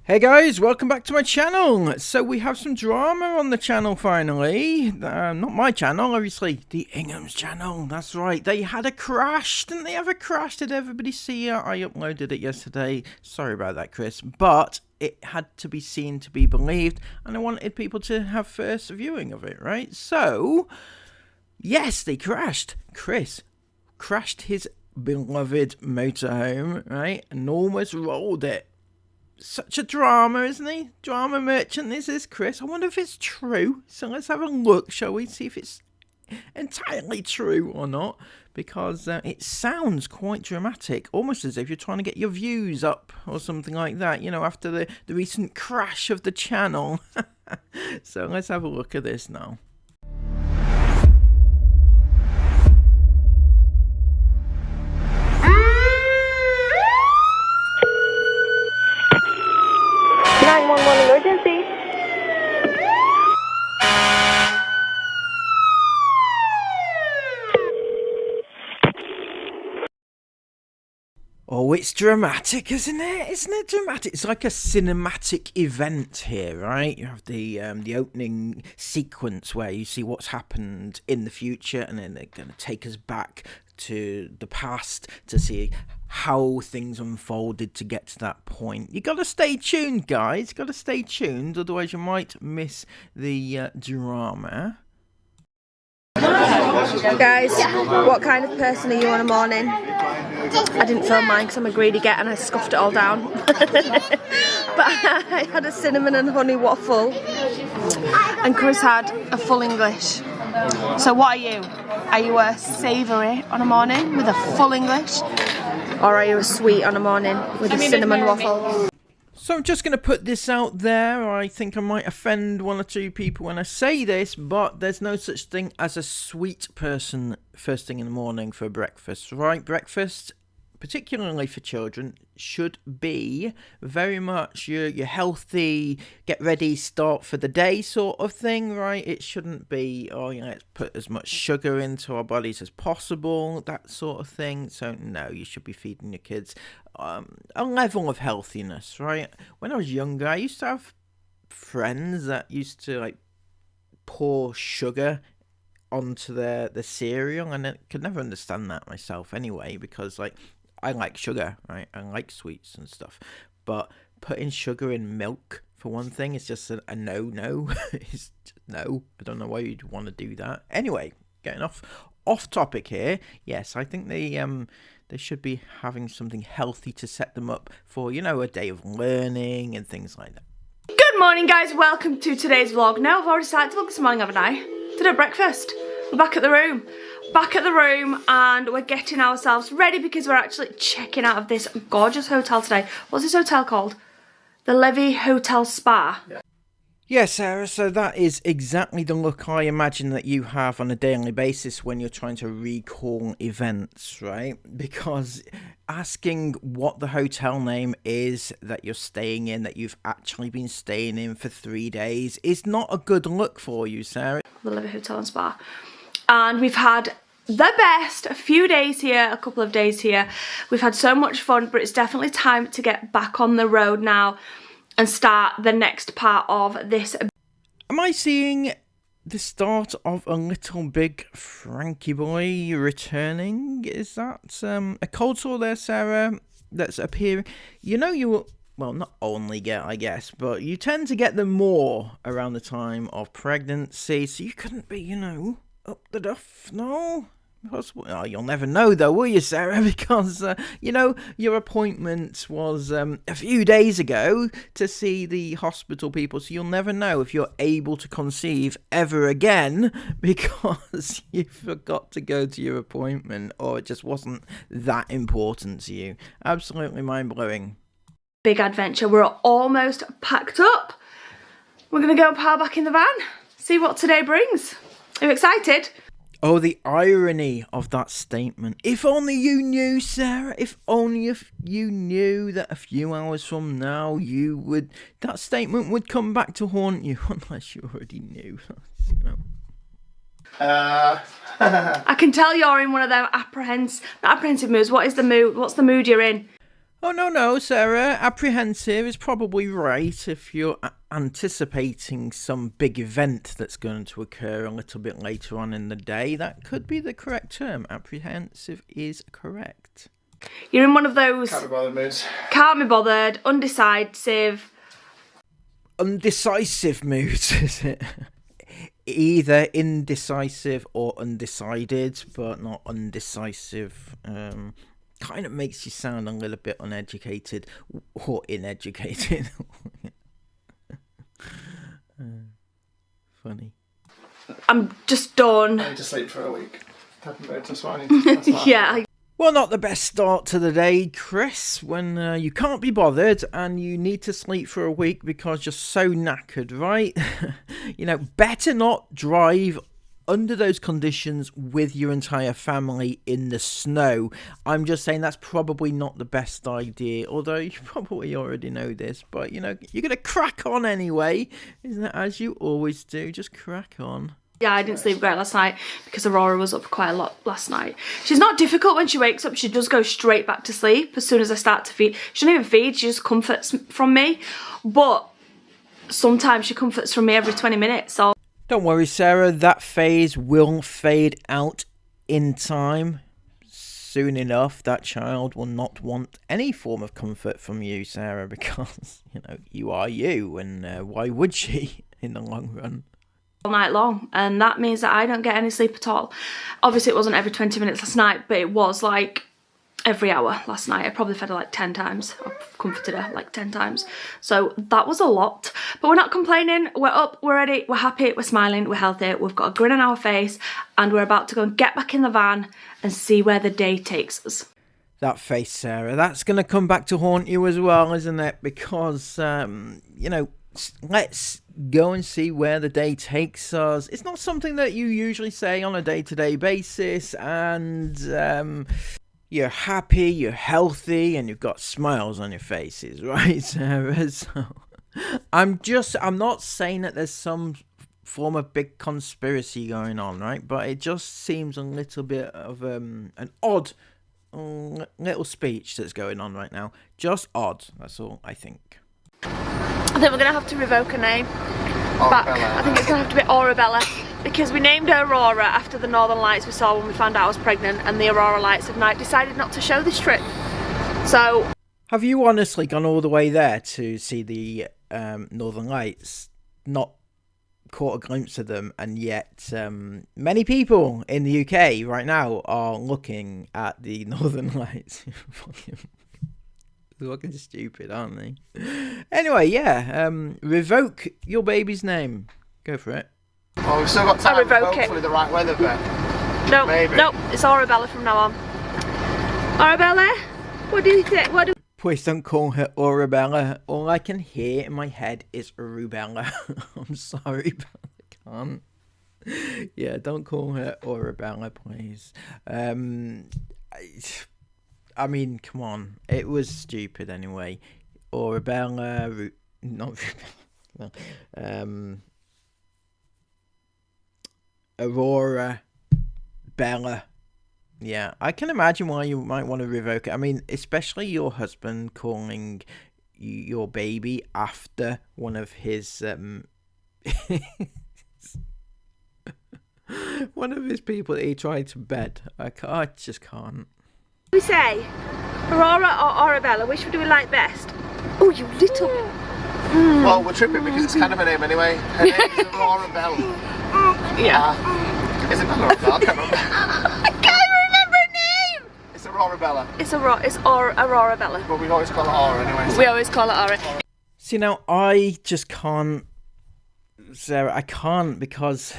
Hey guys, welcome back to my channel. So we have some drama on the channel finally. Not my channel, obviously, the Ingham's channel. That's right, they had a crash. Didn't they have a crash? Did everybody see it? I uploaded it yesterday. Sorry about that, Chris. But it had to be seen to be believed, and I wanted people to have first viewing of it, right? So, yes, they crashed. Chris crashed his beloved motorhome, right? And almost rolled it. Such a drama, isn't he? Drama merchant, this is Chris. I wonder if it's true. So let's have a look, shall we? See if it's entirely true or not. Because it sounds quite dramatic. Almost as if you're trying to get your views up or something like that. You know, after the recent crash of the channel. So let's have a look at this now. Emergency. Oh, it's dramatic, isn't it? Isn't it dramatic? It's like a cinematic event here, right? You have the opening sequence where you see what's happened in the future, and then they're going to take us back to the past to see how things unfolded to get to that point. You gotta stay tuned, guys. Gotta stay tuned, otherwise you might miss the drama. Guys, what kind of person are you on a morning? I didn't film mine because I'm a greedy get and I scoffed it all down. But I had a cinnamon and honey waffle and Chris had a full English. So what are you? Are you a savoury on a morning with a full English? Or are you a sweet on a morning with a cinnamon waffle? So I'm just going to put this out there. I think I might offend one or two people when I say this, but there's no such thing as a sweet person first thing in the morning for breakfast, right? Breakfast, particularly for children, should be very much your healthy, get ready, start for the day sort of thing, right? It shouldn't be, oh, you know, let's put as much sugar into our bodies as possible, that sort of thing. So no, you should be feeding your kids a level of healthiness, right? When I was younger, I used to have friends that used to like pour sugar onto the cereal, and I could never understand that myself anyway, because like I like sugar, right? I like sweets and stuff, but putting sugar in milk, for one thing, is just a no-no. It's just no. I don't know why you'd want to do that. Anyway, getting off topic here. Yes, I think they should be having something healthy to set them up for, you know, a day of learning and things like that. Good morning, guys. Welcome to today's vlog. Now, I've already started to vlog this morning, haven't I? Did a breakfast. We're back at the room. And we're getting ourselves ready because we're actually checking out of this gorgeous hotel today. What's this hotel called? The Levy Hotel Spa. Yeah, Sarah, so that is exactly the look I imagine that you have on a daily basis when you're trying to recall events, right? Because asking what the hotel name is that you're staying in, that you've actually been staying in for 3 days, is not a good look for you, Sarah. The Levy Hotel and Spa. And we've had the best, a few days here, a couple of days here. We've had so much fun, but it's definitely time to get back on the road now and start the next part of this. Am I seeing the start of a little big Frankie boy returning? Is that a cold sore there, Sarah, that's appearing? You know, you will, well, not only get, I guess, but you tend to get them more around the time of pregnancy, so you couldn't be, you know, up the duff, no? Oh, you'll never know though, will you, Sarah? Because, you know, your appointment was a few days ago to see the hospital people, so you'll never know if you're able to conceive ever again because you forgot to go to your appointment, or it just wasn't that important to you. Absolutely mind-blowing. Big adventure. We're almost packed up. We're going to go and pile back in the van, see what today brings. Are you excited? Oh, the irony of that statement. If only you knew, Sarah. If only if you knew that a few hours from now that statement would come back to haunt you, unless you already knew. You know. I can tell you're in one of them apprehensive moods. What is the mood? What's the mood you're in? Oh, no, Sarah. Apprehensive is probably right if you're anticipating some big event that's going to occur a little bit later on in the day. That could be the correct term. Apprehensive is correct. You're in one of those Can't be bothered moods. can't be bothered, undecisive. Undecisive moods, is it? Either indecisive or undecided, but not undecisive. Kind of makes you sound a little bit uneducated or ineducated. Funny. I'm just done. I need to sleep for a week. Tapping bed, that's what I need. That's what Yeah. Well, not the best start to the day, Chris, when you can't be bothered and you need to sleep for a week because you're so knackered, right? Better not drive under those conditions with your entire family in the snow. I'm just saying that's probably not the best idea, although you probably already know this, but you're going to crack on anyway, isn't it? As you always do, just crack on. Yeah, I didn't sleep great last night because Aurora was up quite a lot last night. She's not difficult when she wakes up. She does go straight back to sleep as soon as I start to feed. She doesn't even feed, she just comforts from me. But sometimes she comforts from me every 20 minutes. So don't worry, Sarah, that phase will fade out in time. Soon enough, that child will not want any form of comfort from you, Sarah, because, you are you, and why would she in the long run? All night long, and that means that I don't get any sleep at all. Obviously, it wasn't every 20 minutes last night, but it was like every hour last night. I probably fed her like 10 times. I've comforted her like 10 times. So that was a lot. But we're not complaining. We're up, we're ready, we're happy, we're smiling, we're healthy. We've got a grin on our face and we're about to go and get back in the van and see where the day takes us. That face, Sarah, that's going to come back to haunt you as well, isn't it? Because, let's go and see where the day takes us. It's not something that you usually say on a day-to-day basis, and you're happy, you're healthy, and you've got smiles on your faces, right, Sarah? So I'm not saying that there's some form of big conspiracy going on, right? But it just seems a little bit of an odd little speech that's going on right now. Just odd, that's all I think. I think we're going to have to revoke her name back. I think it's going to have to be Aurabella, because we named her Aurora after the northern lights we saw when we found out I was pregnant, and the Aurora lights of night decided not to show this trip. So have you honestly gone all the way there to see the northern lights? Not caught a glimpse of them, and yet many people in the UK right now are looking at the northern lights. Fucking stupid, aren't they? Anyway, yeah, revoke your baby's name. Go for it. Well, we've still got time. I revoke Hopefully the right weather bit. no, Maybe. no, it's Aurabella from now on. Aurabella, what do you think? Please don't call her Aurabella. All I can hear in my head is rubella. I'm sorry, but I can't. Yeah, don't call her Aurabella, please. I mean, come on. It was stupid anyway. Aurabella, not Rubella. Aurora, Bella. Yeah, I can imagine why you might want to revoke it. I mean, especially your husband calling your baby after one of his one of his people that he tried to bed. I just can't. We say Aurora or Aurabella, which do we like best? Oh, you little. Well, we're tripping because it's kind of a name anyway. Her name is Aurora Bell. Yeah. Is it Bella or Bell? I can't remember. I can't remember her name. It's Aurora Bella. It's Aurora Bella. But we always call it Aura anyway. So. We always call it Aura. See, now I just can't, Sarah. I can't, because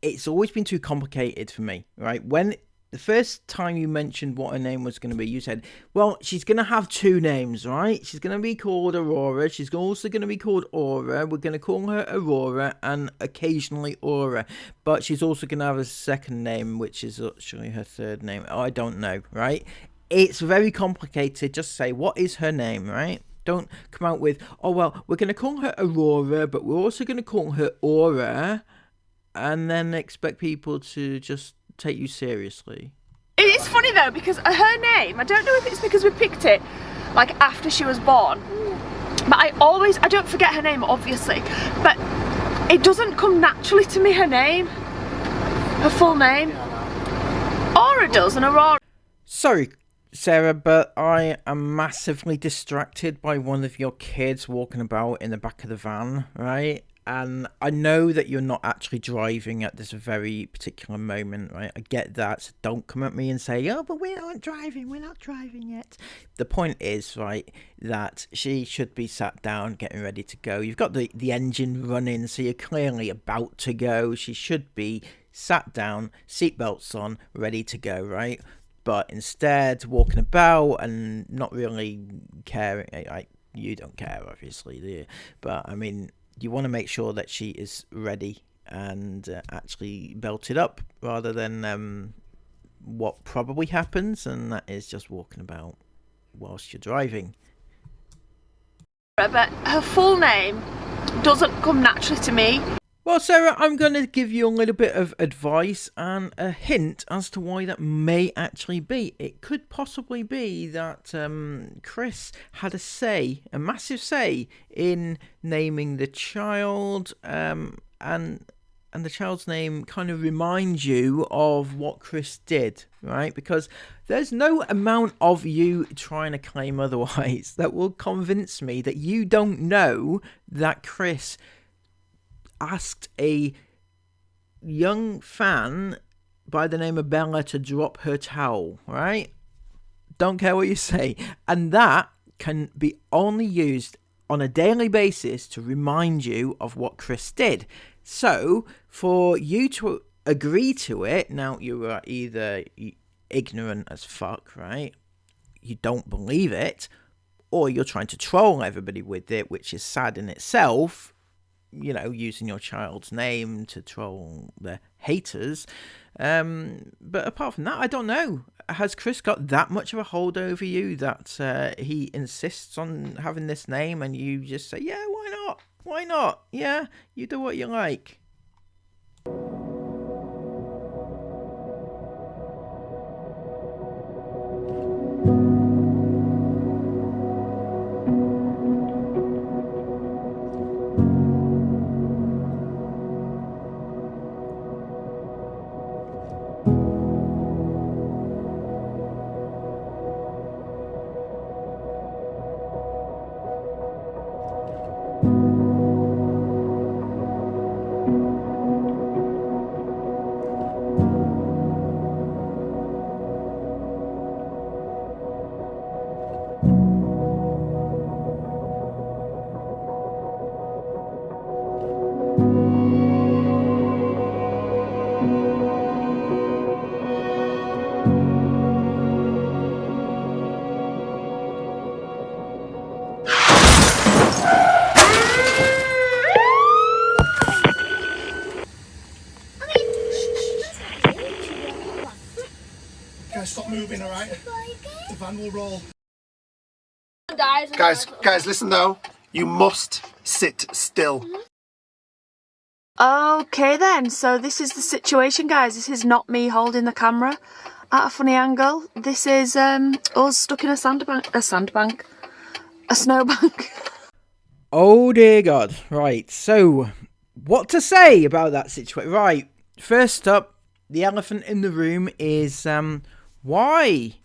it's always been too complicated for me, right? When the first time you mentioned what her name was going to be, you said, well, she's going to have two names, right? She's going to be called Aurora. She's also going to be called Aura. We're going to call her Aurora and occasionally Aura. But she's also going to have a second name, which is actually her third name. I don't know, right? It's very complicated. Just say, what is her name, right? Don't come out with, oh, well, we're going to call her Aurora, but we're also going to call her Aura, and then expect people to just take you seriously. It's funny though, because her name, I don't know if it's because we picked it like after she was born, but I don't forget her name obviously, but it doesn't come naturally to me, her name, her full name. Aura does, and Aurora. Sorry, Sarah, but I am massively distracted by one of your kids walking about in the back of the van, right? And I know that you're not actually driving at this very particular moment, right? I get that. So don't come at me and say, oh, but we're not driving yet. The point is, right, that she should be sat down, getting ready to go. You've got the engine running, so you're clearly about to go. She should be sat down, seatbelts on, ready to go, right? But instead, walking about and not really caring. You don't care, obviously, do you? But, I mean, you want to make sure that she is ready and actually belted up, rather than what probably happens, and that is just walking about whilst you're driving. But her full name doesn't come naturally to me. Well, Sarah, I'm going to give you a little bit of advice and a hint as to why that may actually be. It could possibly be that Chris had a massive say in naming the child, and the child's name kind of reminds you of what Chris did, right? Because there's no amount of you trying to claim otherwise that will convince me that you don't know that Chris asked a young fan by the name of Bella to drop her towel, right? Don't care what you say. And that can be only used on a daily basis to remind you of what Chris did. So, for you to agree to it, now you are either ignorant as fuck, right? You don't believe it, or you're trying to troll everybody with it, which is sad in itself. You know, using your child's name to troll the haters. But apart from that, I don't know. Has Chris got that much of a hold over you that he insists on having this name and you just say, yeah, why not? Why not? Yeah, you do what you like. Guys, stop moving, all right? The van will roll. Guys, listen though. You must sit still. Okay then, so this is the situation, guys. This is not me holding the camera at a funny angle. This is us stuck in a snowbank. Oh dear God. Right, so what to say about that situation? Right, first up, the elephant in the room is why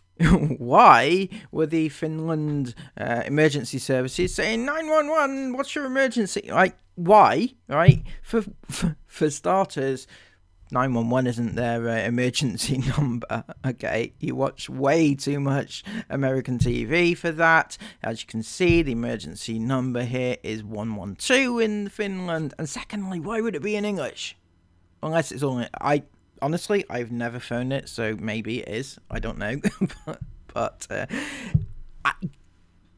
were the Finland emergency services saying 911? What's your emergency? Like, why? Right? For starters, 911 isn't their emergency number. Okay, you watch way too much American TV for that. As you can see, the emergency number here is 112 in Finland. And secondly, why would it be in English? Unless it's all honestly, I've never phoned it, so maybe it is. I don't know. but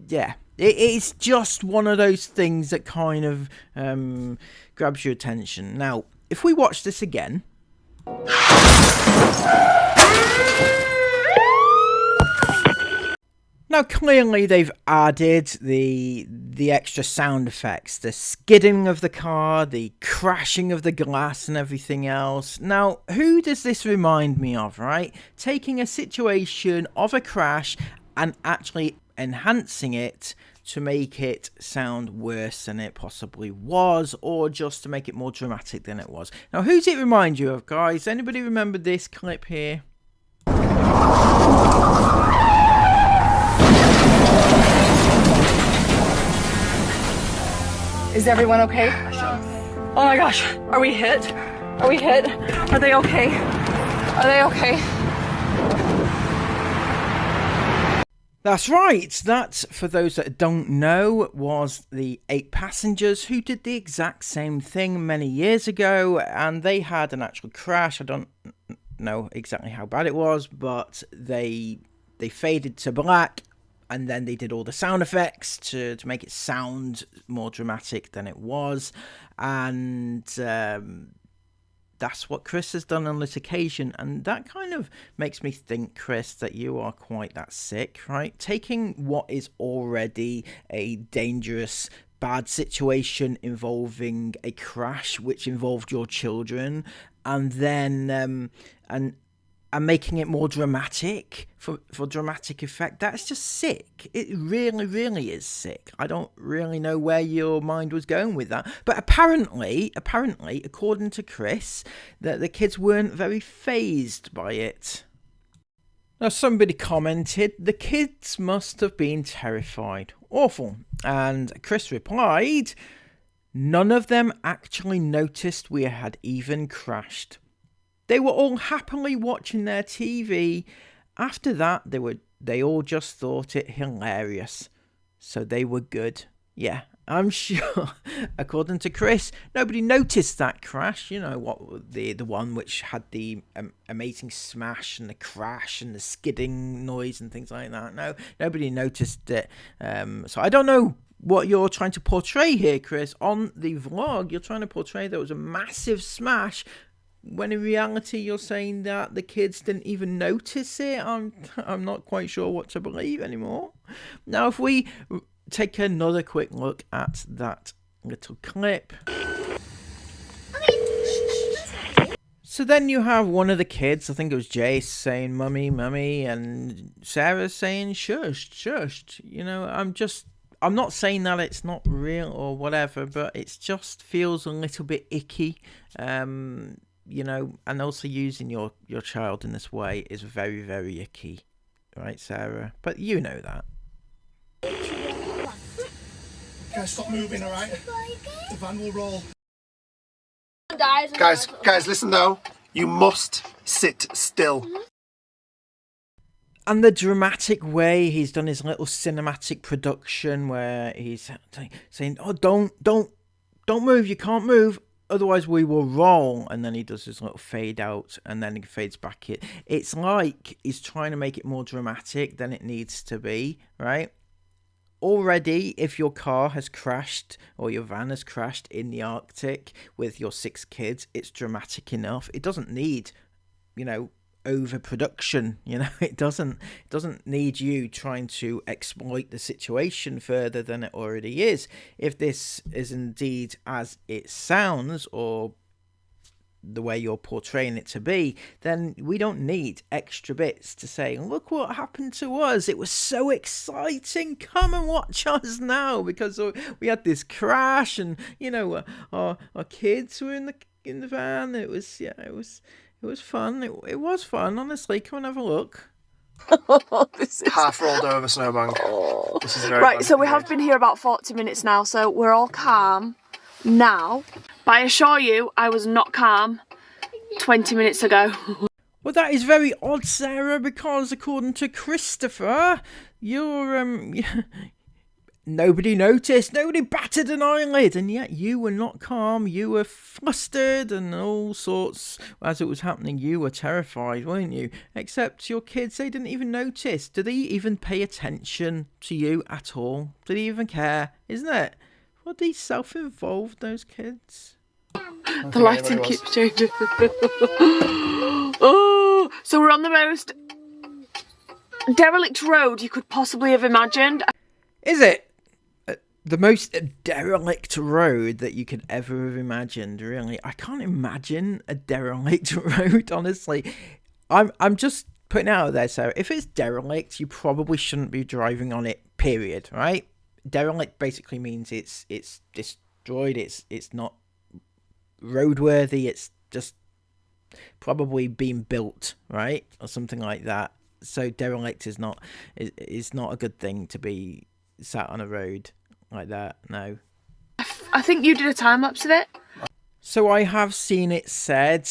yeah, it's just one of those things that kind of grabs your attention. Now, if we watch this again. Now, clearly they've added the extra sound effects, the skidding of the car, the crashing of the glass and everything else. Now, who does this remind me of, right? Taking a situation of a crash and actually enhancing it to make it sound worse than it possibly was, or just to make it more dramatic than it was. Now, who's it remind you of, guys? Anybody remember this clip here? Is everyone okay? Oh my gosh, are we hit? Are we hit? Are they okay? Are they okay? That's right. That, for those that don't know, was the 8 passengers who did the exact same thing many years ago, and they had an actual crash. I don't know exactly how bad it was, but they faded to black, and then they did all the sound effects to make it sound more dramatic than it was, and that's what Chris has done on this occasion. And that kind of makes me think, Chris, that you are quite that sick, right? Taking what is already a dangerous, bad situation involving a crash which involved your children, and then and making it more dramatic for dramatic effect. That's just sick. It really, really is sick. I don't really know where your mind was going with that. But apparently, according to Chris, that the kids weren't very fazed by it. Now, somebody commented, the kids must have been terrified. Awful. And Chris replied, none of them actually noticed we had even crashed. They were all happily watching their TV. After that, they all just thought it hilarious. So they were good. Yeah, I'm sure. According to Chris, nobody noticed that crash. You know what, the one which had the amazing smash and the crash and the skidding noise and things like that. No, nobody noticed it. So I don't know what you're trying to portray here, Chris. On the vlog, you're trying to portray there was a massive smash, when in reality you're saying that the kids didn't even notice it. I'm not quite sure what to believe anymore. Now, if we take another quick look at that little clip. So then you have one of the kids, I think it was Jace, saying mummy, mummy, and Sarah saying shush, shush. You know, I'm not saying that it's not real or whatever, but it just feels a little bit icky. You know, and also using your child in this way is very, very icky. Right, Sarah? But you know that. Guys, stop moving, alright? The van will roll. Guys, listen though. You must sit still. And the dramatic way he's done his little cinematic production where he's saying, oh, don't move, you can't move, otherwise we will roll. And then he does his little fade out and then he fades back in. It's like he's trying to make it more dramatic than it needs to be, right? Already, if your car has crashed or your van has crashed in the Arctic with your 6 kids, it's dramatic enough. It doesn't need, you know, overproduction. You know, it doesn't need you trying to exploit the situation further than it already is. If this is indeed as it sounds, or the way you're portraying it to be, then we don't need extra bits to say, look what happened to us, it was so exciting, come and watch us now, because we had this crash and, you know, our kids were in the van. It was fun. It was fun, honestly. Come and have a look. This is half rolled over snowbank. Oh. This is very right, so we have been here about 40 minutes now, so we're all calm now. But I assure you, I was not calm 20 minutes ago. Well, that is very odd, Sarah, because according to Christopher, you're nobody noticed, nobody batted an eyelid, and yet you were not calm, you were flustered and all sorts. As it was happening, you were terrified, weren't you? Except your kids, they didn't even notice. Did they even pay attention to you at all? Did they even care? Isn't it? Were they self-involved, those kids? The lighting keeps changing. Oh, so we're on the most derelict road you could possibly have imagined. Is it the most derelict road that you could ever have imagined? Really, I can't imagine a derelict road. Honestly, I'm just putting it out there. So if it's derelict, you probably shouldn't be driving on it. Period. Right? Derelict basically means it's destroyed. It's not roadworthy. It's just probably being built, right, or something like that. So derelict is not a good thing to be sat on a road like that. No. I think you did a time lapse of it. So I have seen it said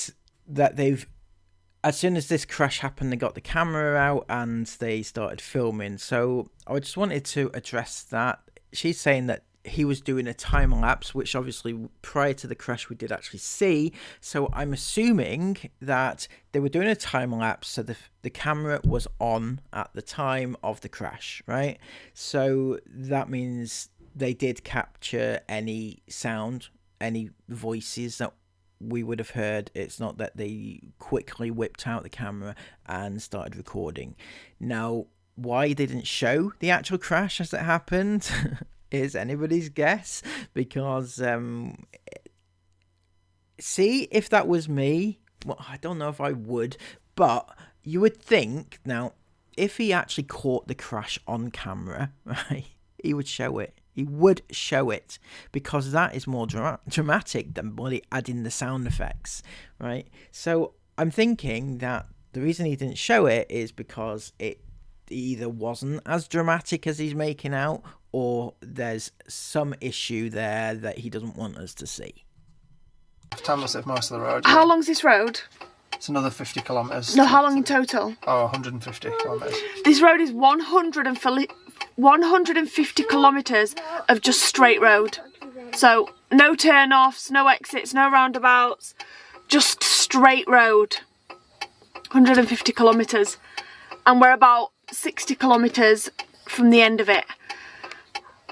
that they've, as soon as this crash happened, they got the camera out and they started filming. So I just wanted to address that. She's saying that he was doing a time lapse, which obviously prior to the crash we did actually see. So I'm assuming that they were doing a time lapse, so the camera was on at the time of the crash, right? So that means they did capture any sound, any voices that we would have heard. It's not that they quickly whipped out the camera and started recording. Now, why they didn't show the actual crash as it happened is anybody's guess, because see, if that was me, well, I don't know if I would, but you would think, now, if he actually caught the crash on camera, right, he would show it. He would show it, because that is more dramatic than bloody adding the sound effects, right? So I'm thinking that the reason he didn't show it is because it either wasn't as dramatic as he's making out, or there's some issue there that he doesn't want us to see. Timeless of most of the road. How long's this road? It's another 50 kilometres. No, how long in total? Oh, 150 kilometres. This road is 150 kilometres of just straight road. So no turn-offs, no exits, no roundabouts, just straight road. 150 kilometres. And we're about 60 kilometres from the end of it.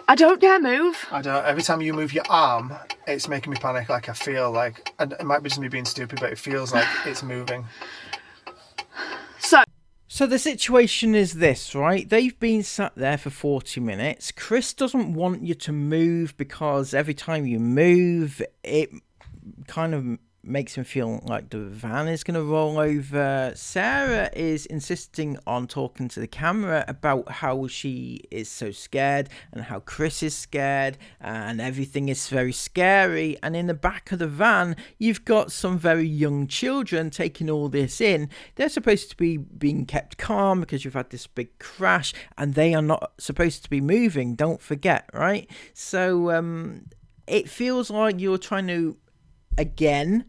I don't dare move. I don't. Every time you move your arm, it's making me panic. Like, I feel like, and it might be just me being stupid, but it feels like it's moving. So the situation is this, right? They've been sat there for 40 minutes. Chris doesn't want you to move because every time you move, it kind of makes him feel like the van is going to roll over. Sarah is insisting on talking to the camera about how she is so scared and how Chris is scared and everything is very scary. And in the back of the van, you've got some very young children taking all this in. They're supposed to be being kept calm because you've had this big crash, and they are not supposed to be moving, don't forget, right? So it feels like you're trying to, again,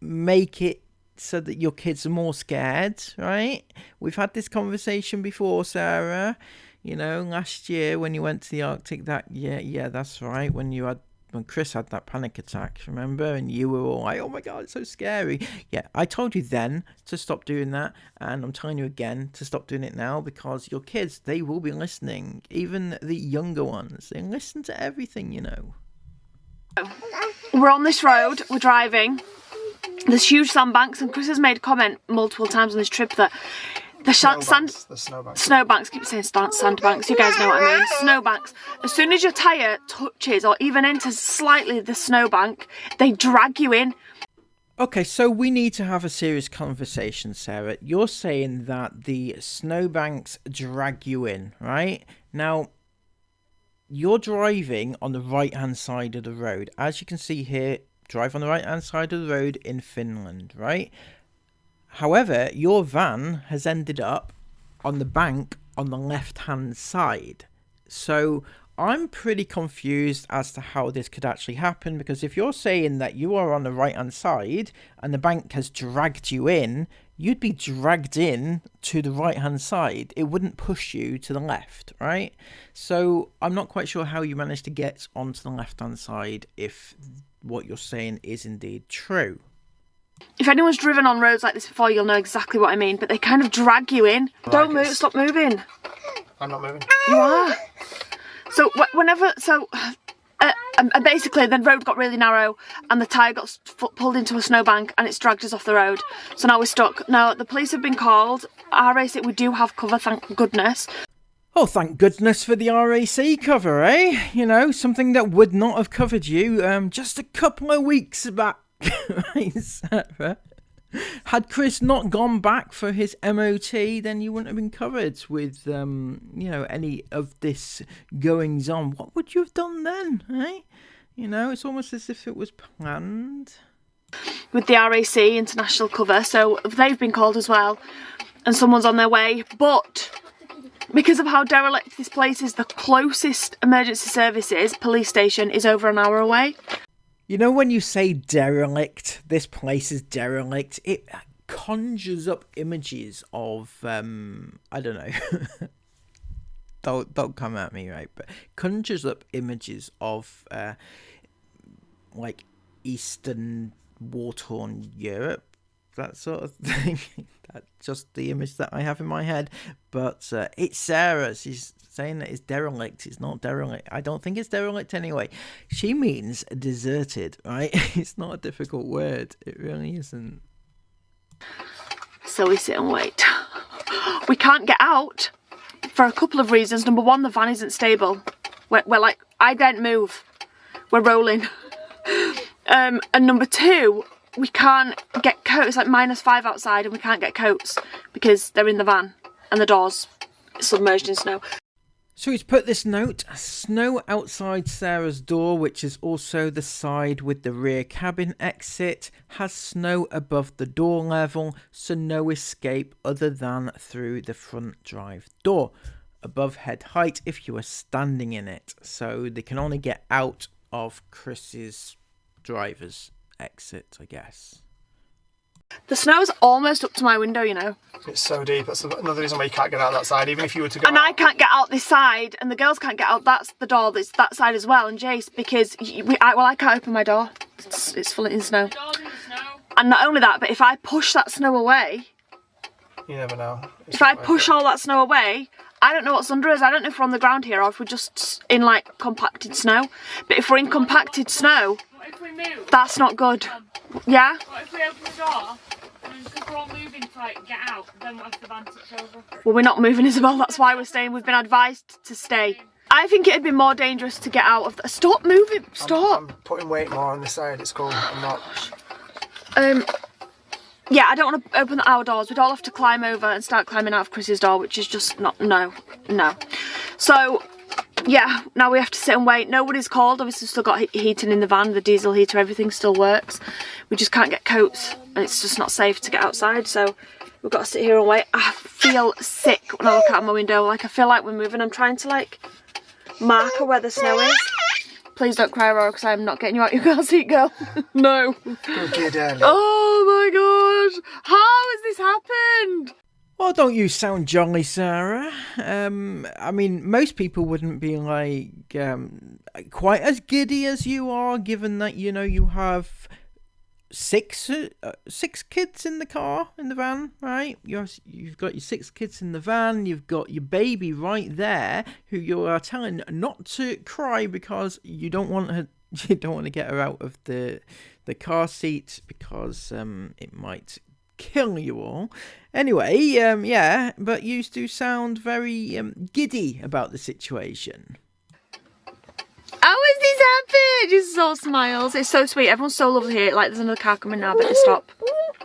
make it so that your kids are more scared, right? We've had this conversation before, Sarah. You know, last year when you went to the Arctic, yeah, that's right. When Chris had that panic attack, remember? And you were all like, "Oh my God, it's so scary." Yeah, I told you then to stop doing that, and I'm telling you again to stop doing it now, because your kids, they will be listening. Even the younger ones, they listen to everything, you know. We're on this road, we're driving. There's huge sandbanks, and Chris has made a comment multiple times on this trip that the snowbanks, keep saying sandbanks, you guys know what I mean, snowbanks. As soon as your tyre touches or even enters slightly the snowbank, they drag you in. Okay, so we need to have a serious conversation, Sarah. You're saying that the snowbanks drag you in, right? Now, you're driving on the right-hand side of the road. As you can see here, drive on the right-hand side of the road in Finland, right? However, your van has ended up on the bank on the left-hand side. So I'm pretty confused as to how this could actually happen, because if you're saying that you are on the right-hand side and the bank has dragged you in, you'd be dragged in to the right-hand side. It wouldn't push you to the left, right? So I'm not quite sure how you managed to get onto the left-hand side if what you're saying is indeed true. If anyone's driven on roads like this before, you'll know exactly what I mean, but they kind of drag you in. Don't move, stop moving. I'm not moving. You are. So And basically the road got really narrow and the tyre got pulled into a snowbank and it's dragged us off the road. So now we're stuck. Now the police have been called. RAC, we do have cover, thank goodness. Oh, thank goodness for the RAC cover, eh? You know, something that would not have covered you just a couple of weeks back. Right, Sarah? Had Chris not gone back for his MOT, then you wouldn't have been covered with, you know, any of this goings on. What would you have done then, eh? You know, it's almost as if it was planned. With the RAC international cover, so they've been called as well, and someone's on their way, but because of how derelict this place is, the closest emergency services police station is over an hour away. You know, when you say derelict, this place is derelict, it conjures up images of, I don't know, don't come at me, right, but conjures up images of, like, Eastern war-torn Europe, that sort of thing. That's just the image that I have in my head, but it's Sarah, she's saying that it's derelict. It's not derelict. I don't think it's derelict anyway. She means deserted, right? It's not a difficult word. It really isn't. So we sit and wait. We can't get out for a couple of reasons. Number one, the van isn't stable. We're like, I don't move. We're rolling. And number two, we can't get coats. It's like -5 outside and we can't get coats because they're in the van and the door's submerged in snow. So he's put this note: snow outside Sarah's door, which is also the side with the rear cabin exit, has snow above the door level, so no escape other than through the front drive door, above head height if you are standing in it. So they can only get out of Chris's driver's exit, I guess. The snow's almost up to my window, you know. It's so deep. That's another reason why you can't get out that side, even if you were to go And out. I can't get out this side, and the girls can't get out the door that's that side as well, and Jace, because I can't open my door. It's full in snow. And not only that, but if I push that snow away, You never know. if I push all that snow away, I don't know what's under us. I don't know if we're on the ground here or if we're just in like compacted snow. But if we're in compacted snow, What if we move? that's not good. Yeah? What if we open the door? And because we're all moving to like get out, then what if the van tips over? Well, we're not moving, Isabel. That's why we're staying. We've been advised to stay. I think it'd be more dangerous to get out of the... Stop moving. Stop. I'm putting weight more on this side. It's cool. I'm not. Yeah, I don't want to open our doors. We'd all have to climb over and start climbing out of Chris's door, which is just not... No. So... yeah, now we have to sit and wait. Nobody's called. Obviously, we've still got heating in the van, the diesel heater, everything still works. We just can't get coats, and it's just not safe to get outside, so we've got to sit here and wait. I feel sick when I look out my window. Like, I feel like we're moving. I'm trying to, like, mark where the snow is. Please don't cry, Aurora, because I'm not getting you out your car seat, girl. No. Good kid, Ellie. Oh, my God. How has this happened? Well, don't you sound jolly, Sarah? I mean, most people wouldn't be like quite as giddy as you are, given that, you know, you have six kids in the car, in the van, right? You've got your 6 kids in the van. You've got your baby right there, who you are telling not to cry because you don't want her. You don't want to get her out of the car seat because it might kill you all. Anyway, yeah, but you do sound very giddy about the situation. How has this happened? Just all smiles. It's so sweet. Everyone's so lovely here. Like, there's another car coming now, but they stop.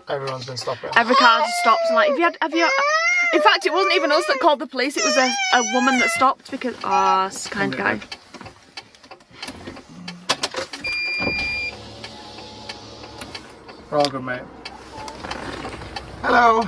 Everyone's been stopping. Every car just stops and like, have you? In fact, it wasn't even us that called the police. It was a woman that stopped because it's kind guy. We're all good, mate. Hello.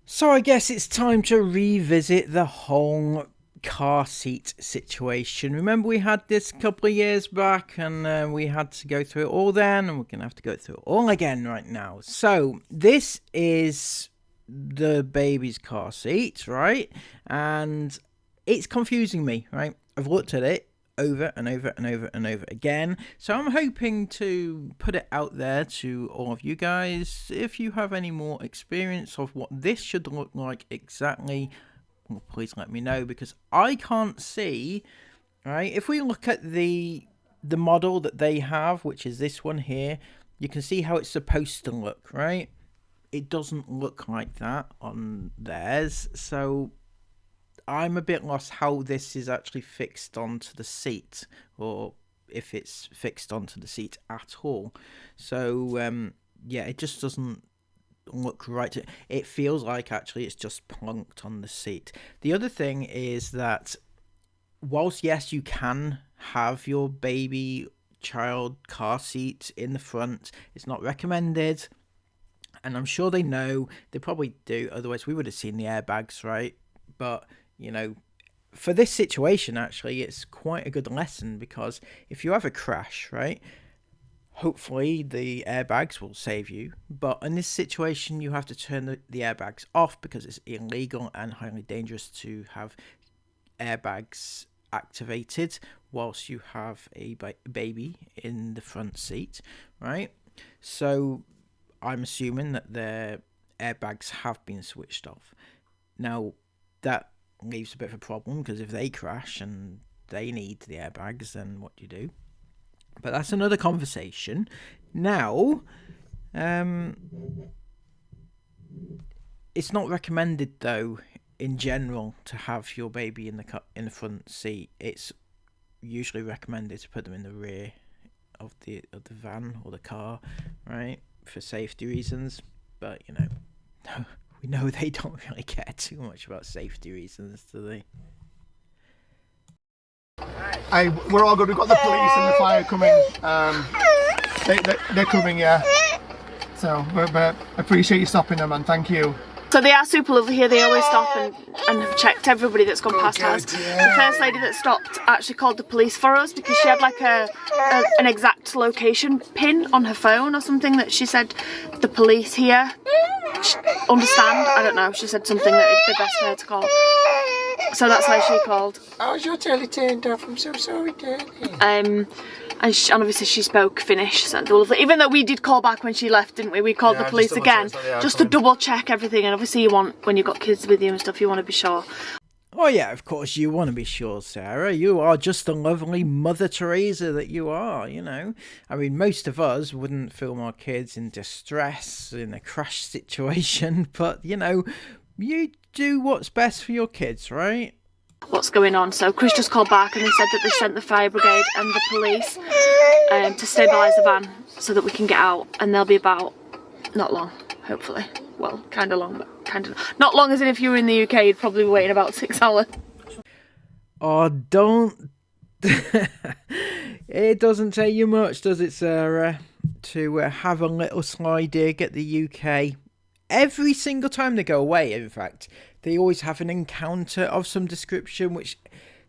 So I guess it's time to revisit the whole car seat situation. Remember, we had this a couple of years back, and we had to go through it all then, and we're gonna have to go through it all again right now. So this is the baby's car seat, right? And it's confusing me, right? I've looked at it over and over and over and over again, so I'm hoping to put it out there to all of you guys. If you have any more experience of what this should look like exactly, please let me know, because I can't see, right? If we look at the the model that they have, which is this one here, you can see how it's supposed to look, right? It doesn't look like that on theirs, so I'm a bit lost how this is actually fixed onto the seat, or if it's fixed onto the seat at all. So yeah, it just doesn't look right. It feels like actually it's just plunked on the seat. The other thing is that whilst yes, you can have your baby child car seat in the front, it's not recommended, and I'm sure they know, they probably do, otherwise we would have seen the airbags, right? But you know, for this situation actually it's quite a good lesson, because if you have a crash, right, hopefully the airbags will save you, but in this situation you have to turn the airbags off, because it's illegal and highly dangerous to have airbags activated whilst you have a baby in the front seat, right? So I'm assuming that their airbags have been switched off. Now that leaves a bit of a problem, because if they crash and they need the airbags, then what do you do? But that's another conversation. Now, it's not recommended though in general to have your baby in the front seat. It's usually recommended to put them in the rear of the van or the car, right, for safety reasons. But you know, we know they don't really care too much about safety reasons, do they? We're all good. We've got the police and the fire coming. They're coming, yeah. So, but I appreciate you stopping them, and thank you. So they are super lovely here. They always stop and have checked everybody that's gone past us. Yeah. The first lady that stopped actually called the police for us, because she had like an exact location pin on her phone or something that she said the police here understand. I don't know. She said something that it'd be best for her to call. So that's why she called. Oh, your telly turned off. I'm so sorry, Daddy. And obviously she spoke Finnish, so they were lovely. Even though we did call back when she left, didn't we? We called the police again, just to double check everything. And obviously you want, when you've got kids with you and stuff, you want to be sure. Oh yeah, of course you want to be sure, Sarah. You are just the lovely Mother Teresa that you are, you know. I mean, most of us wouldn't film our kids in distress, in a crash situation, but, you know, you do what's best for your kids, right? What's going on? So Chris just called back and they said that they sent the fire brigade and the police to stabilise the van so that we can get out, and they'll be about, not long, hopefully. Well, kind of long, but kind of not long, as in if you were in the UK you'd probably be waiting about 6 hours. Oh, don't. It doesn't take you much, does it, Sarah, to have a little sly dig at the UK. Every single time they go away, in fact, they always have an encounter of some description which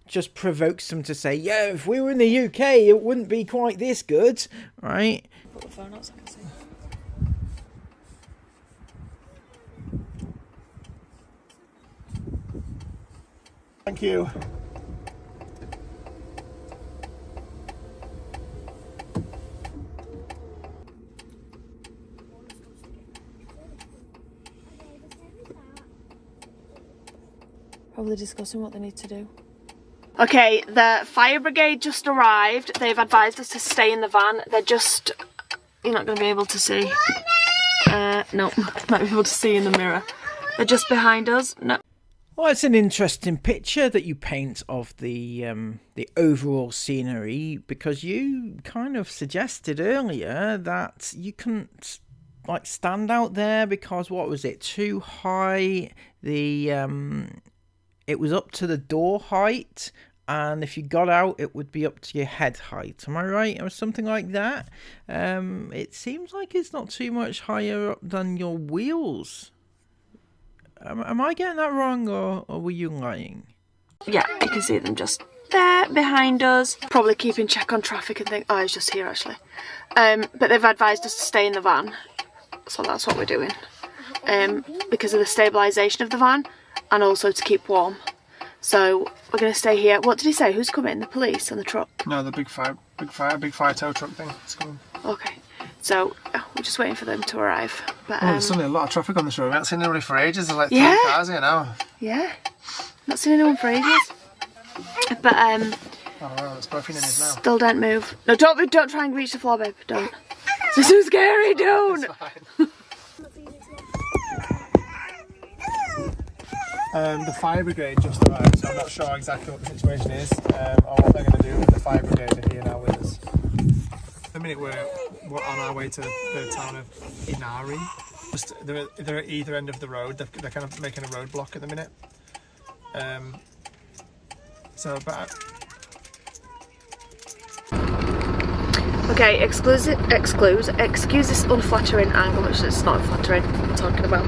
just provokes them to say, yeah, if we were in the UK, it wouldn't be quite this good, right? Put the phone out so I can see. Thank you. Probably discussing what they need to do. Okay, the fire brigade just arrived. They've advised us to stay in the van. They're just... You're not going to be able to see. No, might be able to see in the mirror. They're just behind us. No. Well, it's an interesting picture that you paint of the overall scenery, because you kind of suggested earlier that you couldn't like stand out there because, what was it, too high? It was up to the door height, and if you got out it would be up to your head height. Am I right? Or something like that. It seems like it's not too much higher up than your wheels. Am I getting that wrong, or were you lying? Yeah, you can see them just there behind us. Probably keeping check on traffic and things. Oh, it's just here actually. But they've advised us to stay in the van, so that's what we're doing. Because of the stabilisation of the van, and also to keep warm. So we're going to stay here. What did he say? Who's coming? The police and the truck? No, the big fire tow truck thing is coming. Okay. So we're just waiting for them to arrive. But there's suddenly a lot of traffic on this road. We haven't seen anybody for ages. There's like 3 cars here now. Yeah. Not seen anyone for ages. But Oh no, it's broken in his now. Still don't move. No, don't try and reach the floor, babe. Don't. This is so scary. Don't. The fire brigade just arrived, so I'm not sure exactly what the situation is or what they're going to do. But the fire brigade are here now with us. At the minute we're on our way to the town of Inari. They're at either end of the road. They're kind of making a roadblock at the minute. Okay, excuse this unflattering angle, which is not flattering I'm talking about.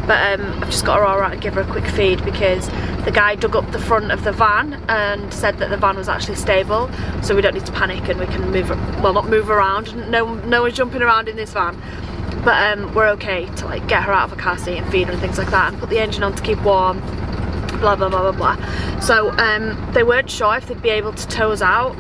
But I've just got her all right and give her a quick feed because the guy dug up the front of the van and said that the van was actually stable, so we don't need to panic and we can move, well, not move around. No one's jumping around in this van. But we're okay to like get her out of a car seat and feed her and things like that and put the engine on to keep warm, blah blah blah blah blah. So they weren't sure if they'd be able to tow us out,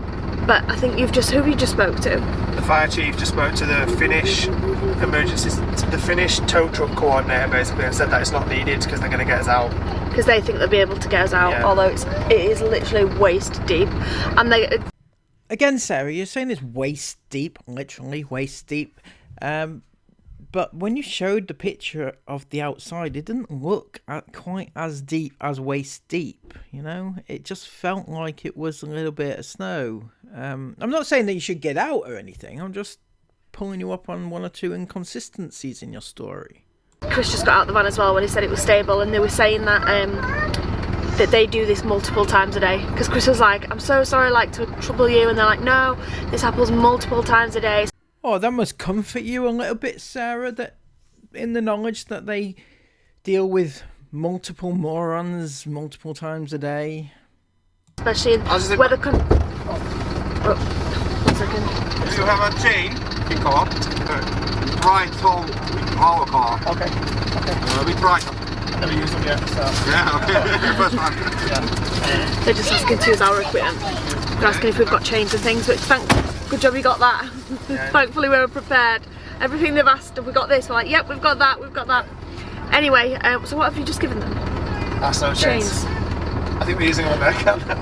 but I think who have you just spoke to? The fire chief just spoke to the Finnish the Finnish tow truck coordinator basically and said that it's not needed because they're going to get us out. Because they think they'll be able to get us out, although it is literally waist deep. And they... Again, Sarah, you're saying it's waist deep, literally waist deep. But when you showed the picture of the outside, it didn't look quite as deep as waist deep, you know? It just felt like it was a little bit of snow. I'm not saying that you should get out or anything. I'm just pulling you up on one or two inconsistencies in your story. Chris just got out the van as well when he said it was stable, and they were saying that that they do this multiple times a day. Because Chris was like, I'm so sorry like to trouble you, and they're like, no, this happens multiple times a day. Oh, that must comfort you a little bit, Sarah, that in the knowledge that they deal with multiple morons multiple times a day. Especially in weather one second. Do you have a chain? Because right home our car. Okay. We tried. I've never used them yet, so... Yeah, okay. First time. Yeah. They're just asking to use our equipment. They're asking if we've got chains and things, which good job you got that. Yeah. Thankfully we were prepared. Everything they've asked, have we got this? We're like, yep, we've got that. Anyway, so what have you just given them? So chains. I think we're using them on their account now.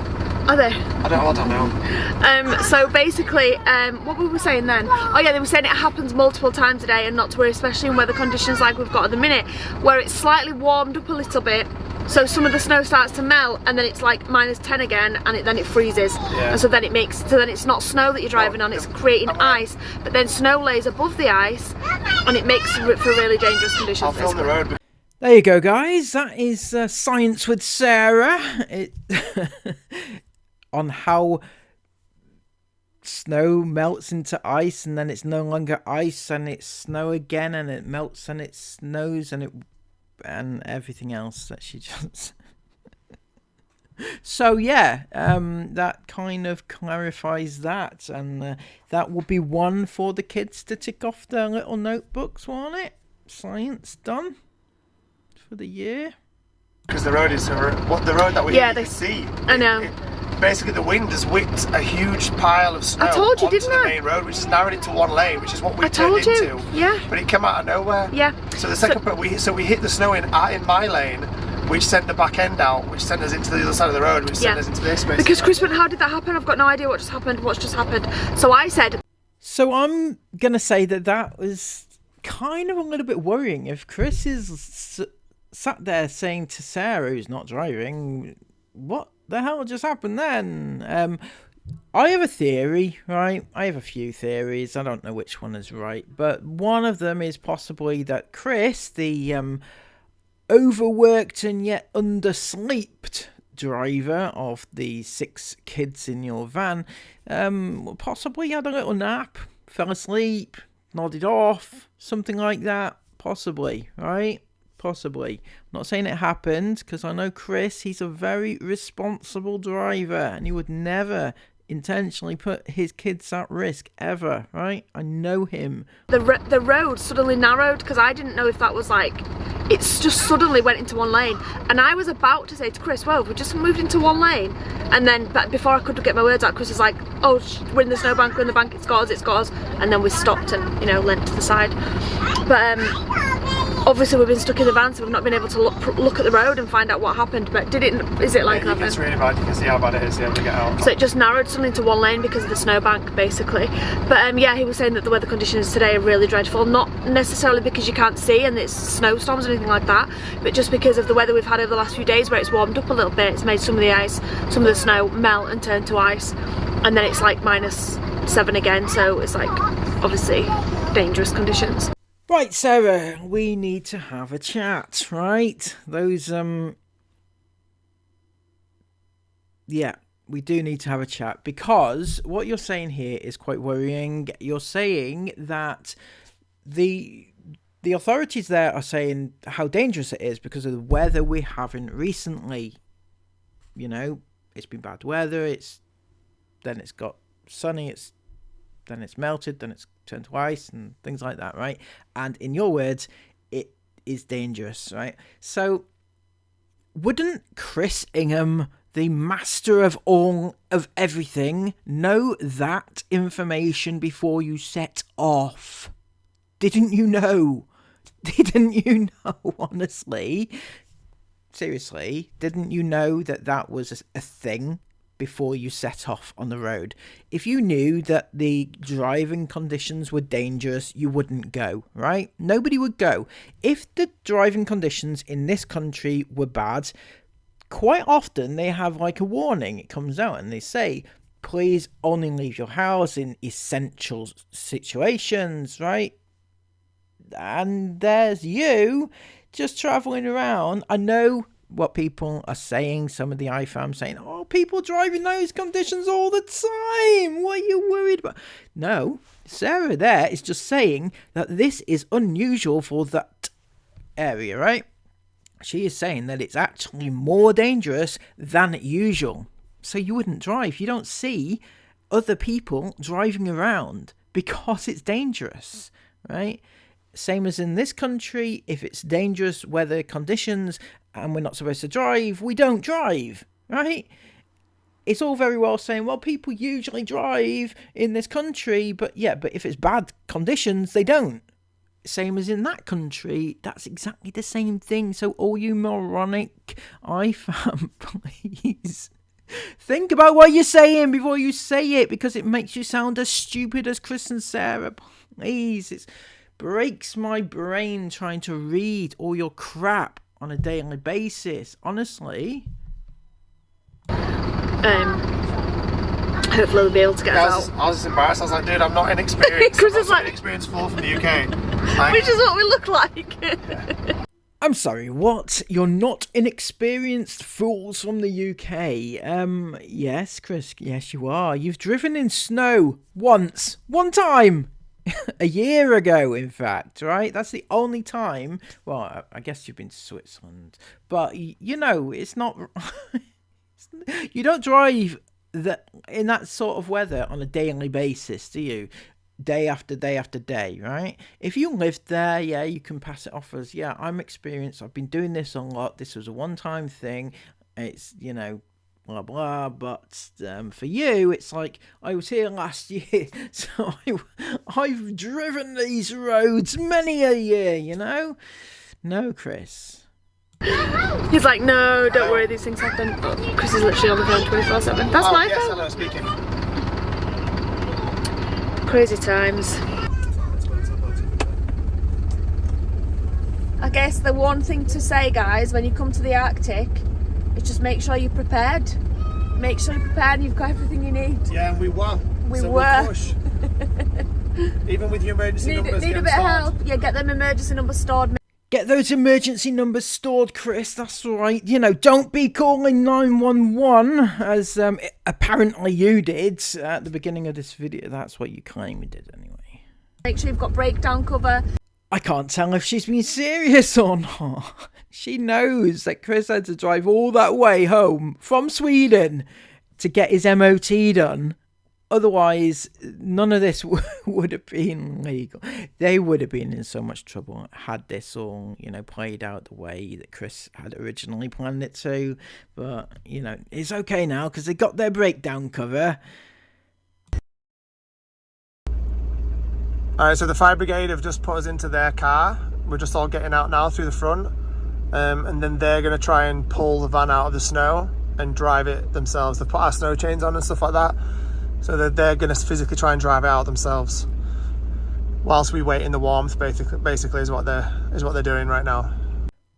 Are they? I don't know. So basically, what were we saying then? Oh yeah, they were saying it happens multiple times a day and not to worry, especially in weather conditions like we've got at the minute, where it's slightly warmed up a little bit. So some of the snow starts to melt and then it's like -10 again and then it freezes. Yeah. And so then it's not snow that you're driving on, it's creating ice, but then snow lays above the ice and it makes for really dangerous conditions. I'll film the road. There you go, guys. That is Science with Sarah. On how snow melts into ice and then it's no longer ice and it's snow again and it melts and it snows and everything else that she just... So yeah, that kind of clarifies that, and that will be one for the kids to tick off their little notebooks, won't it? Science done for the year. Because the road is the road that we can see. I know. Basically, the wind has whipped a huge pile of snow onto the main road, which has narrowed it to one lane, which is what we turned into. Yeah. But it came out of nowhere. Yeah. So the second part, we hit the snow in my lane, which sent the back end out, which sent us into the other side of the road, which sent us into this. Basically. Because Chris went, how did that happen? I've got no idea what just happened. What's just happened? So I said. So I'm gonna say that was kind of a little bit worrying. If Chris is sat there saying to Sarah, who's not driving, what the hell just happened then? I have a theory, right? I have a few theories. I don't know which one is right, but one of them is possibly that Chris, the overworked and yet underslept driver of the 6 kids in your van, possibly had a little nap, fell asleep, nodded off, something like that. Possibly, right? Possibly. I'm not saying it happened, because I know Chris, he's a very responsible driver and he would never intentionally put his kids at risk ever, right? I know him. The road suddenly narrowed, because I didn't know if that was like, it's just suddenly went into one lane, and I was about to say to Chris, well, we just moved into one lane, and then but before I could get my words out, Chris was like, oh, we're in the snowbank, we're in the bank, it's got us, and then we stopped and, you know, leant to the side. But obviously we've been stuck in the van, so we've not been able to look at the road and find out what happened. But is it like that? It's really bad. You can see how bad it is here when we get out. So it just narrowed something to one lane because of the snowbank, basically. But yeah, he was saying that the weather conditions today are really dreadful. Not necessarily because you can't see and it's snowstorms or anything like that, but just because of the weather we've had over the last few days, where it's warmed up a little bit. It's made some of the ice, some of the snow melt and turn to ice, and then it's like -7 again. So it's like obviously dangerous conditions. Right, Sarah, we need to have a chat, right? Yeah, we do need to have a chat, because what you're saying here is quite worrying. You're saying that the authorities there are saying how dangerous it is because of the weather we're having recently. You know, it's been bad weather, then it's got sunny, then it's melted, then it's turned to ice and things like that, right? And in your words, it is dangerous, right? So wouldn't Chris Ingham, the master of all of everything, know that information before you set off? Didn't you know? Didn't you know, honestly? Seriously, didn't you know that was a thing before you set off on the road? If you knew that the driving conditions were dangerous, you wouldn't go, right? Nobody would go. If the driving conditions in this country were bad, quite often they have like a warning. It comes out and they say, please only leave your house in essential situations, right? And there's you just traveling around. I know what people are saying, some of the IFAM saying, oh, people drive in those conditions all the time, what are you worried about? No, Sarah there is just saying that this is unusual for that area, right? She is saying that it's actually more dangerous than usual. So you wouldn't drive. You don't see other people driving around because it's dangerous, right? Same as in this country, if it's dangerous weather conditions and we're not supposed to drive, we don't drive, right? It's all very well saying, well, people usually drive in this country, but if it's bad conditions, they don't. Same as in that country, that's exactly the same thing. So all you moronic IFAM, please think about what you're saying before you say it, because it makes you sound as stupid as Chris and Sarah. Please, it breaks my brain trying to read all your crap on a daily basis, honestly. Hopefully we'll be able to get us out. I was just embarrassed. I was like, dude, I'm not inexperienced. Chris I'm is not like, inexperienced fool from the UK. Like, which is what we look like. I'm sorry, what? You're not inexperienced fools from the UK? Yes, Chris, yes you are. You've driven in snow once. One time! A year ago, in fact, right? That's the only time. Well, I guess you've been to Switzerland. But, you know, it's not... You don't drive in that sort of weather on a daily basis, do you? Day after day after day, right? If you lived there, yeah, you can pass it off as, yeah, I'm experienced, I've been doing this a lot, this was a one-time thing, it's, you know, blah blah. But for you, it's like, I was here last year, so I've driven these roads many a year, you know? No, Chris. He's like, no, don't worry, these things happen. But Chris is literally on the phone 24/7. That's my phone. Hello, speaking. Crazy times. I guess the one thing to say, guys, when you come to the Arctic, is just make sure you're prepared. Make sure you're prepared and you've got everything you need. Yeah, and we were. We so were. We'll push. Even with your emergency numbers. Need a bit of help. Yeah, get them emergency numbers stored. Get those emergency numbers stored, Chris, that's right. You know, don't be calling 911, as apparently you did at the beginning of this video. That's what you claim you did anyway. Make sure you've got breakdown cover. I can't tell if she's been serious or not. She knows that Chris had to drive all that way home from Sweden to get his MOT done. Otherwise, none of this would have been legal. They would have been in so much trouble had this all, you know, played out the way that Chris had originally planned it to. But, you know, it's okay now because they got their breakdown cover. Alright, so the fire brigade have just put us into their car. we're just all getting out now through the front, and then they're going to try and pull the van out of the snow and drive it themselves. They've put our snow chains on and stuff like that, so that they're going to physically try and drive it out themselves whilst we wait in the warmth. Basically is what they're doing right now.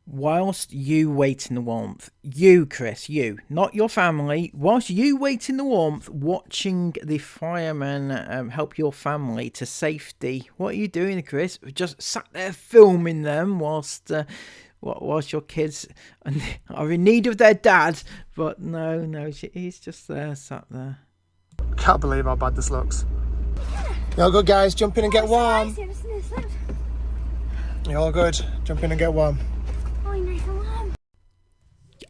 Whilst you wait in the warmth, you, Chris, you, not your family, whilst you wait in the warmth, watching the firemen help your family to safety, what are you doing, Chris? Just sat there filming them whilst your kids are in need of their dad, but no, he's just there, sat there. Can't believe how bad this looks. You all good, guys? Jump in and get warm. You all good? Jump in and get warm.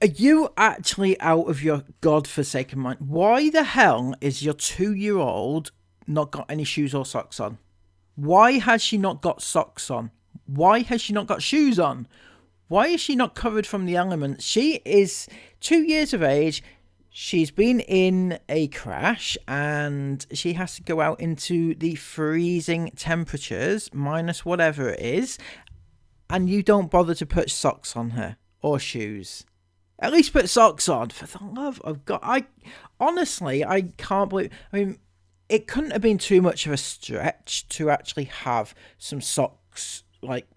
Are you actually out of your godforsaken mind? Why the hell is your 2-year-old not got any shoes or socks on? Why has she not got socks on? Why has she not got shoes on? Why is she not covered from the elements? She is 2 years of age. She's been in a crash and she has to go out into the freezing temperatures, minus whatever it is, and you don't bother to put socks on her or shoes. At least put socks on, for the love of God. I can't believe... I mean, it couldn't have been too much of a stretch to actually have some socks. Like,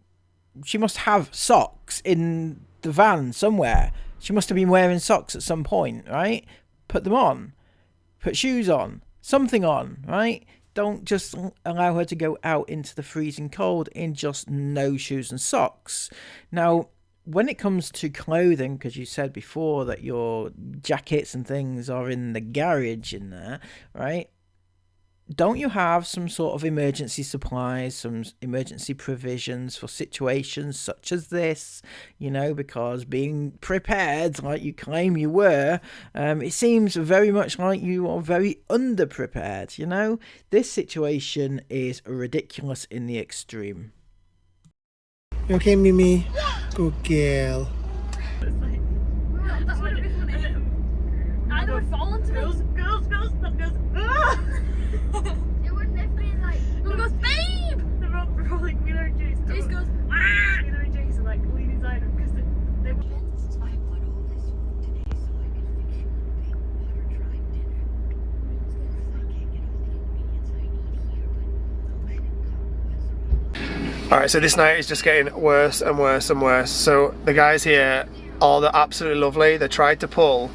she must have socks in the van somewhere. She must have been wearing socks at some point, right? Put them on. Put shoes on. Something on, right? Don't just allow her to go out into the freezing cold in just no shoes and socks. Now, when it comes to clothing, because you said before that your jackets and things are in the garage in there, right? Don't you have some sort of emergency supplies, some emergency provisions for situations such as this? You know, because being prepared, like you claim you were, it seems very much like you are very underprepared, you know? This situation is ridiculous in the extreme. You okay, Mimi? Good girl. I would fall into girls, it wouldn't have been like, someone goes, babe! They're all like, Wheeler and Jace. Jace goes, ah! Wheeler and Jace are like leaning inside him because they were. I bought all this food today so I could fix you a big water-dried dinner. I can't get all the ingredients I need here, but ocean cold. Alright, so this night is just getting worse and worse and worse. So the guys here, they're absolutely lovely. They tried to pull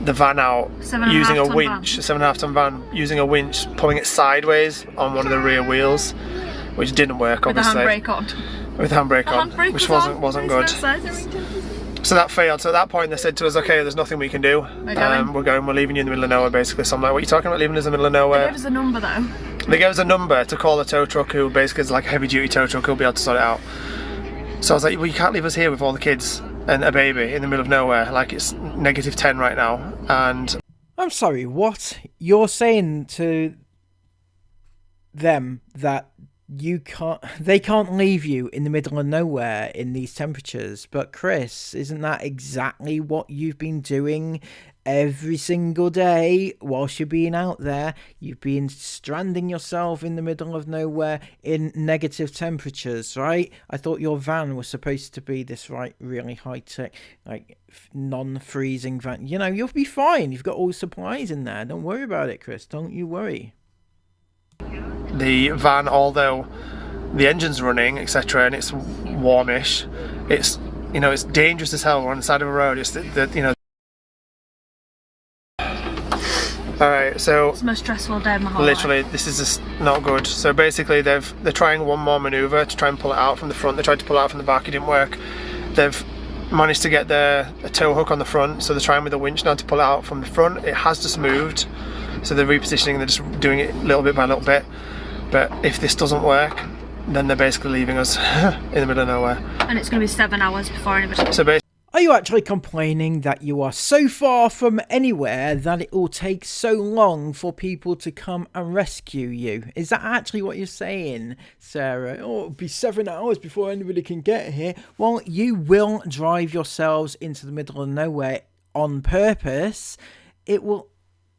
the van out using a winch, a 7.5 ton van, using a winch, pulling it sideways on one of the rear wheels, which didn't work, obviously. With the handbrake on. With the handbrake on, which wasn't good. So that failed. So at that point they said to us, okay, there's nothing we can do. We're leaving you in the middle of nowhere, basically. So I'm like, what are you talking about, leaving us in the middle of nowhere? They gave us a number though. They gave us a number to call a tow truck, who basically is like a heavy duty tow truck, who'll be able to sort it out. So I was like, well, you can't leave us here with all the kids and a baby in the middle of nowhere, like it's -10 right now. And I'm sorry, what? You're saying to them that they can't leave you in the middle of nowhere in these temperatures? But Chris, isn't that exactly what you've been doing every single day whilst you're being out there? You've been stranding yourself in the middle of nowhere in negative temperatures, right? I thought your van was supposed to be this really high-tech, like non-freezing van. You know, you'll be fine. You've got all the supplies in there. Don't worry about it, Chris. Don't you worry. the van, although the engine's running, etc., and it's warmish, it's, you know, it's dangerous as hell. We're on the side of a road. It's you know. Alright, so it's the most stressful day of my whole literally life. This is just not good. So basically they're trying one more manoeuvre to try and pull it out from the front. They tried to pull it out from the back, it didn't work. They've managed to get a tow hook on the front, so they're trying with a winch now to pull it out from the front. It has just moved, so they're repositioning, they're just doing it little bit by little bit. But if this doesn't work, then they're basically leaving us in the middle of nowhere. And it's going to be 7 hours before anybody... So basically, are you actually complaining that you are so far from anywhere that it will take so long for people to come and rescue you? Is that actually what you're saying, Sarah? Oh, it'll be 7 hours before anybody can get here. Well, you will drive yourselves into the middle of nowhere on purpose. It will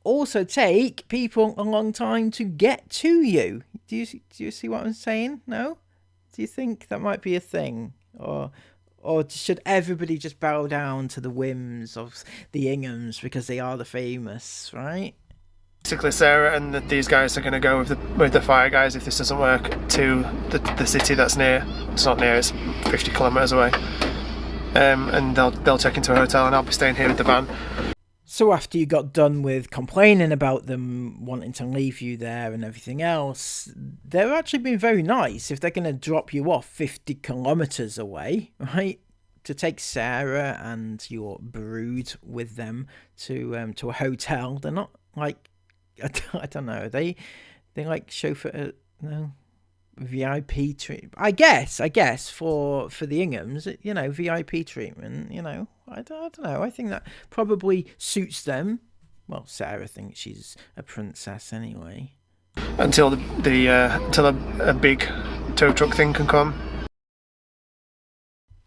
also take people a long time to get to you. Do you see what I'm saying? No? Do you think that might be a thing? Or should everybody just bow down to the whims of the Inghams because they are the famous, right? Basically, Sarah and these guys are going to go with the fire guys if this doesn't work to the city that's near. It's not near, it's 50 kilometres away. And they'll check into a hotel, and I'll be staying here with the van. So after you got done with complaining about them wanting to leave you there and everything else, they're actually being very nice if they're going to drop you off 50 kilometres away, right? To take Sarah and your brood with them to a hotel. They're not like, I don't know, they like chauffeur, no, VIP treatment. I guess for the Inghams, you know, VIP treatment, you know, I don't know. I think that probably suits them. Well, Sarah thinks she's a princess anyway. Until until a big tow truck thing can come.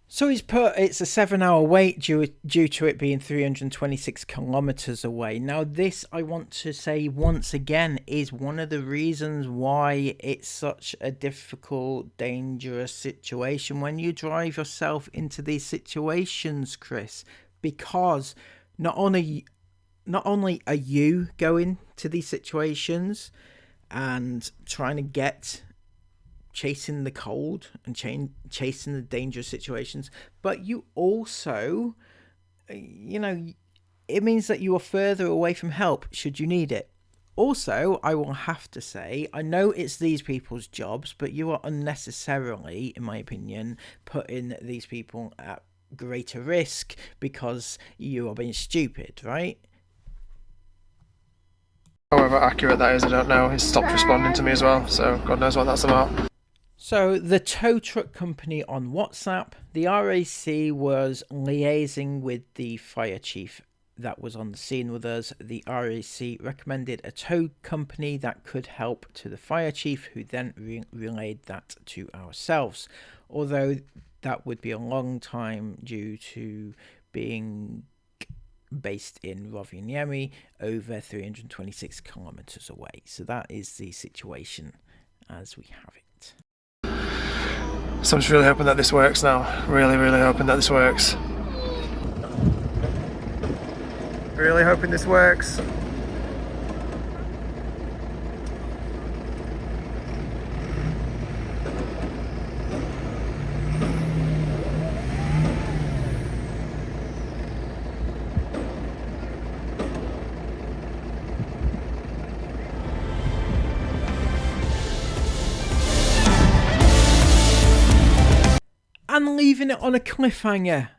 So he's put it's a 7-hour wait due to it being 326 kilometres away. Now this, I want to say once again, is one of the reasons why it's such a difficult, dangerous situation when you drive yourself into these situations, Chris. Because not only are you going to these situations and trying to chasing the cold and chasing the dangerous situations, but you also, you know, it means that you are further away from help should you need it. Also, I will have to say, I know it's these people's jobs, but you are unnecessarily, in my opinion, putting these people at greater risk because you are being stupid, right? However accurate that is, I don't know. He's stopped responding to me as well, so God knows what that's about. So the tow truck company on WhatsApp, the RAC was liaising with the fire chief that was on the scene with us. The RAC recommended a tow company that could help to the fire chief, who then relayed that to ourselves. Although that would be a long time due to being based in Rovaniemi, over 326 kilometers away. So that is the situation as we have it. So I'm just really hoping that this works now. Really, really hoping that this works. Really hoping this works. And leaving it on a cliffhanger.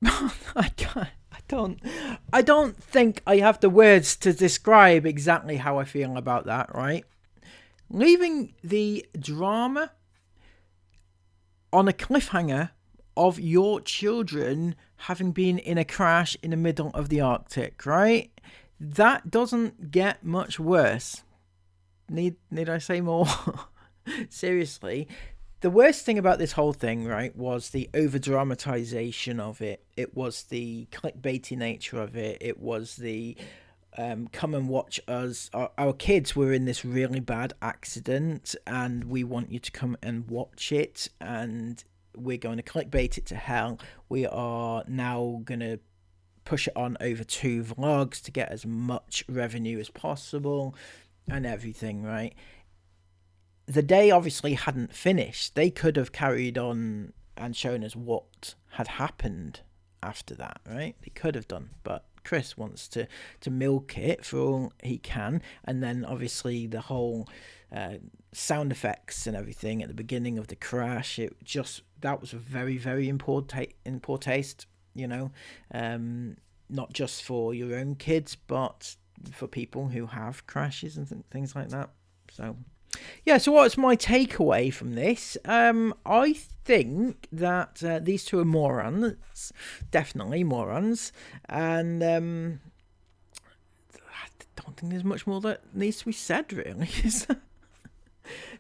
I don't think I have the words to describe exactly how I feel about that, right? Leaving the drama on a cliffhanger of your children having been in a crash in the middle of the Arctic, right? That doesn't get much worse. Need I say more? Seriously. The worst thing about this whole thing, right, was the over-dramatization of it. It was the clickbaity nature of it. It was the come and watch us. Our kids were in this really bad accident and we want you to come and watch it. And we're going to clickbait it to hell. We are now going to push it on over 2 vlogs to get as much revenue as possible and everything, right? The day obviously hadn't finished. They could have carried on and shown us what had happened after that, right? They could have done, but Chris wants to milk it for all he can. And then obviously the whole sound effects and everything at the beginning of the crash, that was very, very in poor taste, you know, not just for your own kids, but for people who have crashes and things like that. So yeah, so what's my takeaway from this? I think that these two are morons, definitely morons, and I don't think there's much more that needs to be said, really.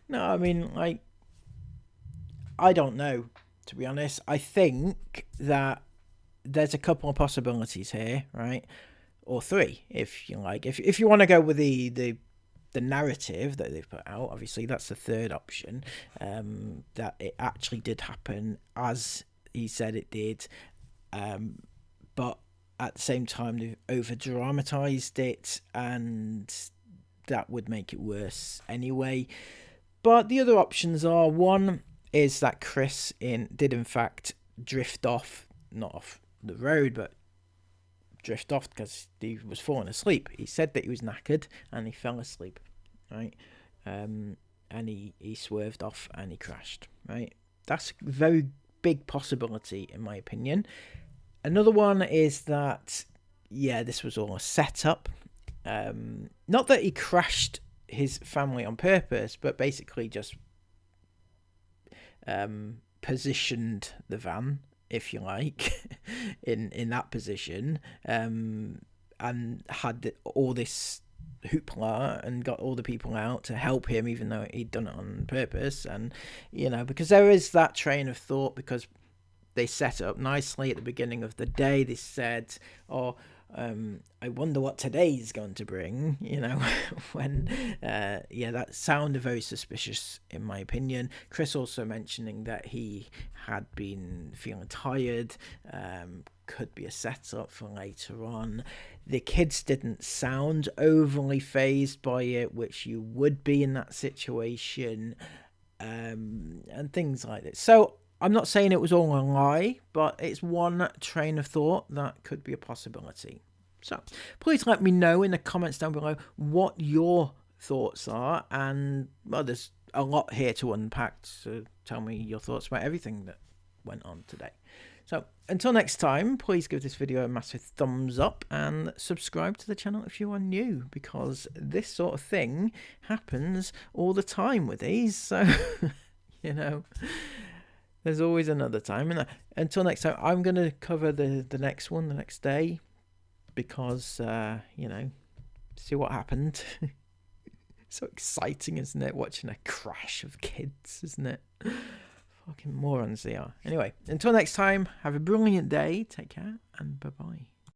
No, I mean, like, I don't know, to be honest. I think that there's a couple of possibilities here, right? Or 3, if you like. If you want to go with the the narrative that they've put out, obviously that's the third option, that it actually did happen as he said it did, but at the same time they've over dramatized it, and that would make it worse anyway. But the other options are, one is that Chris did in fact drift off, not off the road, but drift off because he was falling asleep. He said that he was knackered and he fell asleep, right? And he swerved off and he crashed, right? That's a very big possibility in my opinion. Another one is that, yeah, this was all a setup. Not that he crashed his family on purpose, but basically just positioned the van, if you like, in that position, and had all this hoopla and got all the people out to help him, even though he'd done it on purpose. And because there is that train of thought, because they set it up nicely at the beginning of the day. They said, I wonder what today's going to bring, when, that sounded very suspicious in my opinion. Chris also mentioning that he had been feeling tired, could be a setup for later on. The kids didn't sound overly fazed by it, which you would be in that situation, and things like that. So I'm not saying it was all a lie, but it's one train of thought that could be a possibility. So please let me know in the comments down below what your thoughts are. And, well, there's a lot here to unpack, so tell me your thoughts about everything that went on today. So until next time, please give this video a massive thumbs up and subscribe to the channel if you are new, because this sort of thing happens all the time with these. So, there's always another time. And until next time, I'm going to cover the next one the next day, because, see what happened. So exciting, isn't it? Watching a crash of kids, isn't it? Fucking morons they are. Anyway, until next time, have a brilliant day. Take care and bye-bye.